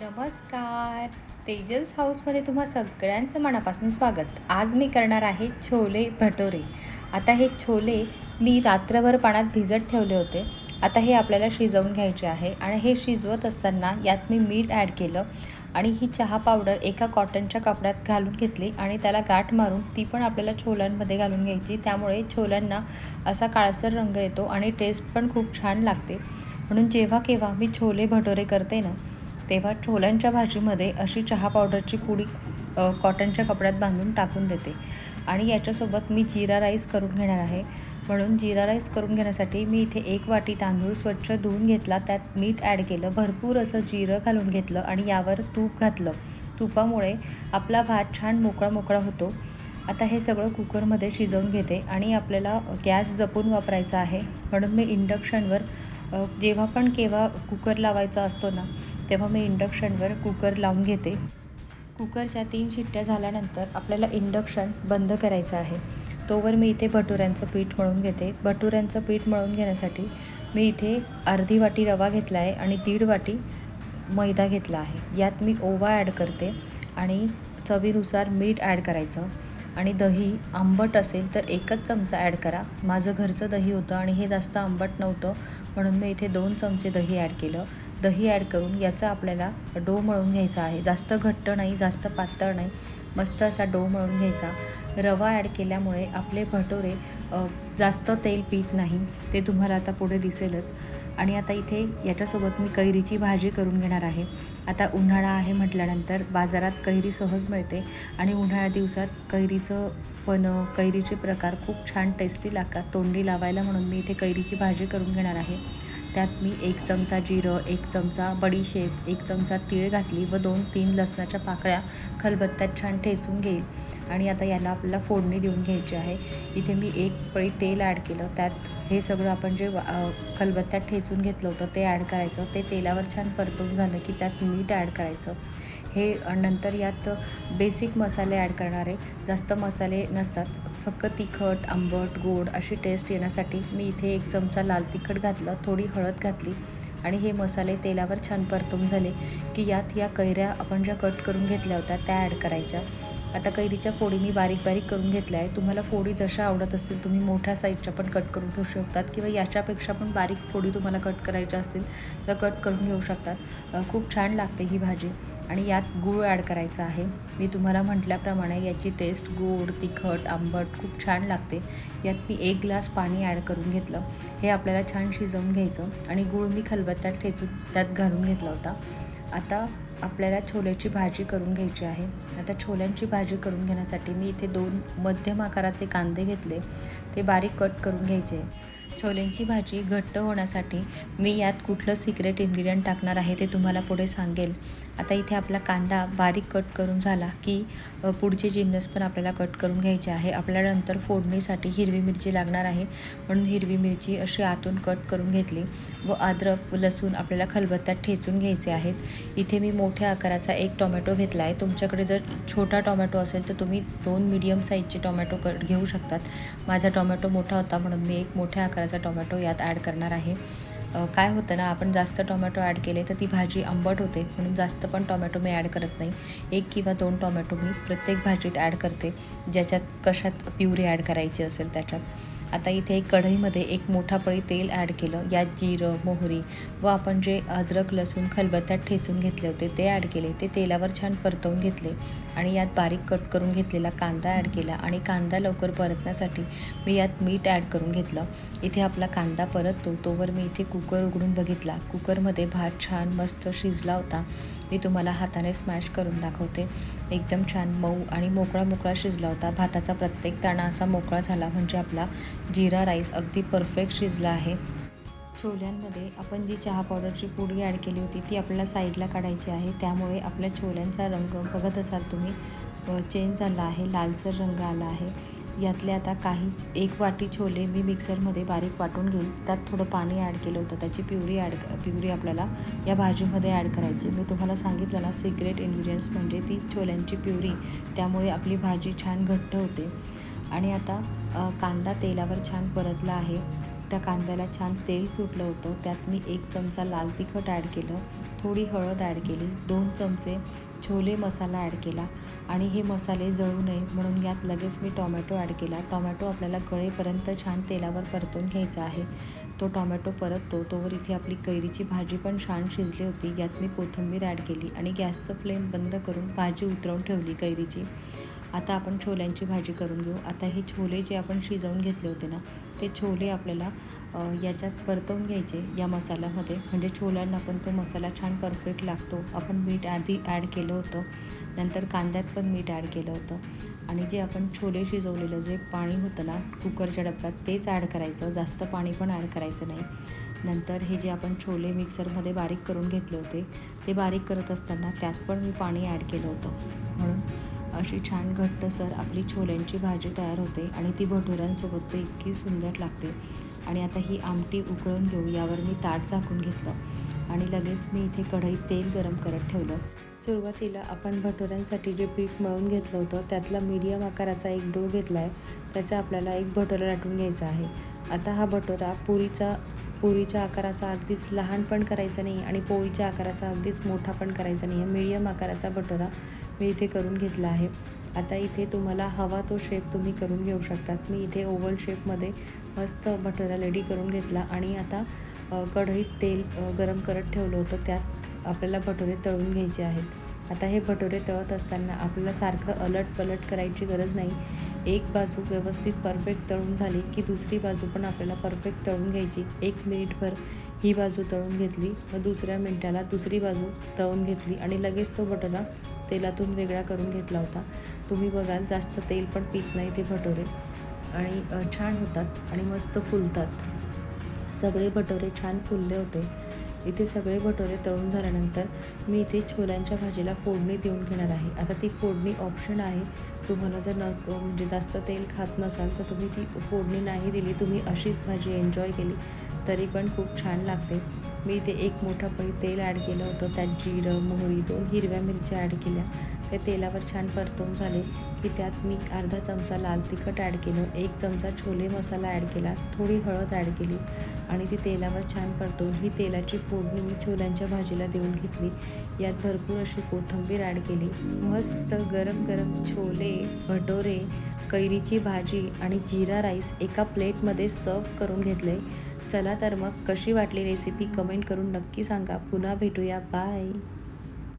नमस्कार. तेजल्स हाऊसमध्ये तुम्हा सगळ्यांचं मनापासून स्वागत. आज मी करणार आहे छोले भटोरे. आता हे छोले मी रात्रभर पाण्यात भिजत ठेवले होते. आता हे आपल्याला शिजवून घ्यायचे आहे आणि हे शिजवत असताना यात मी मीठ ॲड केलं आणि ही चहा पावडर एका कॉटनच्या कपड्यात घालून घेतली आणि त्याला गाठ मारून ती पण आपल्याला छोल्यांमध्ये घालून घ्यायची. त्यामुळे छोल्यांना असा काळसर रंग येतो आणि टेस्ट पण खूप छान लागते. म्हणून जेव्हा केव्हा मी छोले भटोरे करते ना, तेव्हा छोल्यांच्या भाजीमध्ये अशी चहा पावडरची पुडी कॉटनच्या कपड्यात बांधून टाकून देते. आणि याच्यासोबत मी जीरा राईस करून घेणार आहे. म्हणून जीरा राईस करून घेण्यासाठी मी इथे 1 वाटी तांदूळ स्वच्छ धुवून घेतला, त्यात मीठ ॲड केलं, भरपूर असं जिरं घालून घेतलं आणि यावर तूप घातलं. तुपामुळे आपला भात छान मोकळा मोकळा होतो. आता हे सगळं कुकरमध्ये शिजवून घेते आणि आपल्याला गॅस जपून वापरायचा आहे. म्हणून मी इंडक्शनवर जेव्हा पण केव्हा कुकर लावायचा असतो ना, तेव्हा मी इंडक्शनवर कुकर लावून घेते. कुकरच्या 3 शिट्ट्या झाल्यानंतर आपल्याला इंडक्शन बंद करायचं आहे. तोवर मी इथे भटुऱ्यांचं पीठ मळून घेते. भटुऱ्यांचं पीठ मळून घेण्यासाठी मी इथे अर्धी वाटी रवा घेतला आहे आणि 1.5 वाटी मैदा घेतला आहे. यात मी ओवा ॲड करते आणि चवीनुसार मीठ ॲड करायचं. आणि दही आंबट असेल तर 1च चमचा ॲड करा. माझं घरचं दही होतं आणि हे जास्त आंबट नव्हतं, म्हणून मी इथे 2 चमचे दही ॲड केलं. दही ॲड करून याचा आपल्याला डो मळून घ्यायचा आहे. जास्त घट्ट नाही, जास्त पातळ नाही, मस्त असा डो मळून घ्यायचा. रवा ॲड केल्यामुळे आपले भटोरे जास्त तेल पीत नाही, ते तुम्हाला आता पुढे दिसेलच. आणि आता इथे याच्यासोबत मी कैरीची भाजी करून घेणार आहे. आता उन्हाळा आहे म्हटल्यानंतर बाजारात कैरी सहज मिळते आणि उन्हाळ्या दिवसात कैरीचे प्रकार खूप छान टेस्टी लागतात तोंडी लावायला. म्हणून मी इथे कैरीची भाजी करून घेणार आहे. त्यात मी 1 चमचा जिरं, 1 चमचा बडीशेप, 1 चमचा तीळ घातली व 2-3 लसणाच्या पाकळ्या खलबत्त्यात छान ठेचून घेईल. आणि आता याला आपल्याला फोडणी देऊन घ्यायची आहे. इथे मी 1 पळी तेल ॲड केलं. त्यात हे सगळं आपण जे खलबत्त्यात ठेचून घेतलं होतं ते ॲड करायचं. ते तेलावर छान परतून झालं की त्यात मीठ ॲड करायचं. हे नंतर यात बेसिक मसाले ॲड करणार आहे. जास्त मसाले नसतात, फक्त तिखट, आंबट, गोड अशी टेस्ट येण्यासाठी मी इथे 1 चमचा लाल तिखट घातलं, थोडी हळद घातली आणि हे मसाले तेलावर छान परतून झाले की यात या कैऱ्या आपण ज्या कट करून घेतल्या होत्या त्या ॲड करायच्या. आता कैरीच्या फोडी मी बारीक बारीक करून घेतल्या आहे. तुम्हाला फोडी जशा आवडत असतील तुम्ही मोठ्या साईजच्या पण कट करून घेऊ शकतात किंवा याच्यापेक्षा पण बारीक फोडी तुम्हाला कट करायच्या असतील तर कट करून घेऊ शकतात. खूप छान लागते ही भाजी. आणि यात गूळ ॲड करायचा आहे. मी तुम्हाला म्हटल्याप्रमाणे याची टेस्ट गोड, तिखट, आंबट खूप छान लागते. यात मी 1 ग्लास पाणी ॲड करून घेतलं. हे आपल्याला छान शिजवून घ्यायचं आणि गूळ मी खलबत्त्यात ठेचून त्यात घालून घेतला होता. आता आपल्याला छोल्याची भाजी करून घ्यायची आहे. आता छोल्यांची भाजी करून घेण्यासाठी मी इथे 2 मध्यम आकाराचे कांदे घेतले, ते बारीक कट करून घ्यायचे. छोल्यांची भाजी घट्ट होण्यासाठी मी यात कुठलं सिक्रेट इन्ग्रेडियंट टाकणार आहे ते तुम्हाला पुढे सांगेल. आता इथे आपला कांदा बारीक कट करून झाला की पुढचे जिन्नस पण आपल्याला कट करून घ्यायचे आहे. आपल्याला नंतर फोडणीसाठी हिरवी मिरची लागणार आहे, म्हणून हिरवी मिरची अशी आतून कट करून घेतली व अद्रक, लसूण आपल्याला खलबत्त्यात ठेचून घ्यायचे आहेत. इथे मी मोठ्या आकाराचा 1 टोमॅटो घेतला आहे. तुमच्याकडे जर छोटा टोमॅटो असेल तर तुम्ही 2 मीडियम साईजचे टोमॅटो घेऊ शकतात. माझा टोमॅटो मोठा होता म्हणून मी 1 मोठ्या आकाराचा टोमॅटो यात ॲड करणार आहे. काय होतं ना, आपण जास्त टोमॅटो ॲड केले तर ती भाजी आंबट होते, म्हणून जास्त पण टोमॅटो मी ॲड करत नाही. 1 किंवा 2 टोमॅटो मी प्रत्येक भाजीत ॲड करते, ज्याच्यात कशात प्युरी ॲड करायची असेल त्याच्यात. आता इथे एक कढईमध्ये 1 मोठा पळी तेल ॲड केलं. यात जिरं, मोहरी व आपण जे अद्रक, लसूण खलबत्त्यात ठेचून घेतले होते ते ॲड केले. ते तेलावर छान परतवून घेतले आणि यात बारीक कट करून घेतलेला कांदा ॲड केला आणि कांदा लवकर परतण्यासाठी मी यात मीठ ॲड करून घेतलं. इथे आपला कांदा परततो तोवर मी इथे कुकर उघडून बघितला. कुकरमध्ये भात छान मस्त शिजला होता. मी तुम्हाला हाताने स्मॅश करून दाखवते. एकदम छान मऊ आणि मोकळा मोकळा शिजला होता. भाताचा प्रत्येक दाणा असा मोकळा झाला म्हणजे आपला जीरा राईस अगदी परफेक्ट शिजला आहे. छोल्यांमध्ये आपण जी चहा पावडरची पुडी ॲड केली होती ती आपल्याला साईडला काढायची आहे. त्यामुळे आपल्या छोल्यांचा रंग बघत असाल तुम्ही चेंज झाला आहे, लालसर रंग आला आहे. यातले आता 1 वाटी छोले मी मिक्सरमध्ये बारीक वाटून घेईल. त्यात थोडं पाणी ॲड केलं होतं, त्याची प्युरी आपल्याला या भाजीमध्ये ॲड करायची. मी तुम्हाला सांगितलं ना, सिक्रेट इन्ग्रेडियंट्स म्हणजे ती छोल्यांची प्युरी, त्यामुळे आपली भाजी छान घट्ट होते. आणि आता कांदा तेलावर छान परतला आहे. त्या कांद्याला छान तेल सुटलं होतं. त्यात मी 1 चमचा लाल तिखट ॲड केलं, थोडी हळद ॲड केली, 2 चमचे छोले मसाला ॲड केला आणि हे मसाले जळू नये म्हणून यात लगेच मी टोमॅटो ॲड केला. टोमॅटो आपल्याला गळेपर्यंत छान तेलावर परतून घ्यायचा आहे. तो टोमॅटो परततो तोवर इथे आपली कैरीची भाजी पण छान शिजली होती. यात मी कोथिंबीर ॲड केली आणि गॅसचं फ्लेम बंद करून भाजी उतरवून ठेवली कैरीची. आता आपण छोल्यांची भाजी करून घेऊ. आता हे छोले जे आपण शिजवून घेतले होते ना, ते छोले आपल्याला याच्यात परतवून घ्यायचे या मसाल्यामध्ये, म्हणजे छोल्यांना पण तो मसाला छान परफेक्ट लागतो. आपण मीठ आधी ॲड केलं होतं, नंतर कांद्यात पण मीठ ॲड केलं होतं आणि जे आपण छोले शिजवलेलं जे पाणी होतं ना कुकरच्या डब्यात तेच ॲड करायचं, जास्त पाणी पण ॲड करायचं नाही. नंतर हे जे आपण छोले मिक्सरमध्ये बारीक करून घेतले होते ते बारीक करत असताना त्यात पण मी पाणी ॲड केलं होतं, म्हणून अशी छान घट्टसर आपली छोल्यांची भाजी तयार होते आणि ती भटुऱ्यांसोबत तर इतकी सुंदर लागते. आणि आता ही आमटी उकळून घेऊ. यावर मी ताट झाकून घेतलं आणि लगेच मी इथे कढईत तेल गरम करत ठेवलं. सुरुवातीला आपण भटुऱ्यांसाठी जे पीठ मळून घेतलं होतं त्यातला मीडियम आकाराचा एक डो घेतला आहे. त्याचा आपल्याला एक भटुरा लाटून घ्यायचा आहे. आता हा भटुरा पुरीच्या आकाराचा अगदीच लहान पण करायचा नाही आणि पोळीच्या आकाराचा अगदीच मोठा पण करायचा नाही आहे. मीडियम आकाराचा भटुरा मी इथे करून घेतला आहे. आता इथे तुम्हाला हवा तो शेप तुम्ही करून घेऊ शकतात. मी इथे ओव्हल शेपमध्ये मस्त भटुरा रेडी करून घेतला आणि आता कढईत तेल गरम करत ठेवलं होतं. त्यात आपल्याला भटुरे तळून घ्यायचे आहेत. आता हे भटुरे तळत असताना आपल्याला सारखं अलट-पलट करायची गरज नाही. एक बाजू व्यवस्थित परफेक्ट तळून झाली की दुसरी बाजू पण आपल्याला परफेक्ट तळून घ्यायची. 1 मिनिटभर ही बाजू तळून घेतली, मग दुसऱ्या मिनिटाला दुसरी बाजू तळून घेतली आणि लगेच तो भटुरा तेलातून वेगळा करून घेतला होता. तुम्ही बघाल जास्त तेल पण पीत नाही ते भटुरे आणि छान होतात आणि मस्त फुलतात. सगळे भटुरे छान फुलले होते. इथे सगळे भटुरे तळून झाल्यानंतर मी इथे छोल्यांच्या भाजीला फोडणी देऊन घेणार आहे. आता ती फोडणी ऑप्शन आहे. तुम्हाला जर म्हणजे जास्त तेल खात नसाल तर तुम्ही ती फोडणी नाही दिली, तुम्ही अशीच भाजी एन्जॉय केली तरी पण खूप छान लागते. मी इथे 1 मोठा पळी तेल ॲड केलं होतं. त्यात जिरं, मोहरी, 2 हिरव्या मिरच्या ॲड केल्या. ते तेलावर छान परतवून झाले की त्यात मी अर्धा चमचा लाल तिखट ॲड केलं, 1 चमचा छोले मसाला ॲड केला, थोडी हळद ॲड केली आणि ती तेलावर छान परतवून ही तेलाची फोडणी मी छोल्यांच्या भाजीला देऊन घेतली. यात भरपूर अशी कोथिंबीर ॲड केली. मस्त गरम गरम छोले, भटुरे, कैरीची भाजी आणि जीरा राईस एका प्लेटमध्ये सर्व करून घेतले. चला तर मग कशी वाटली रेसिपी कमेंट करून नक्की सांगा. पुन्हा भेटूया. बाय.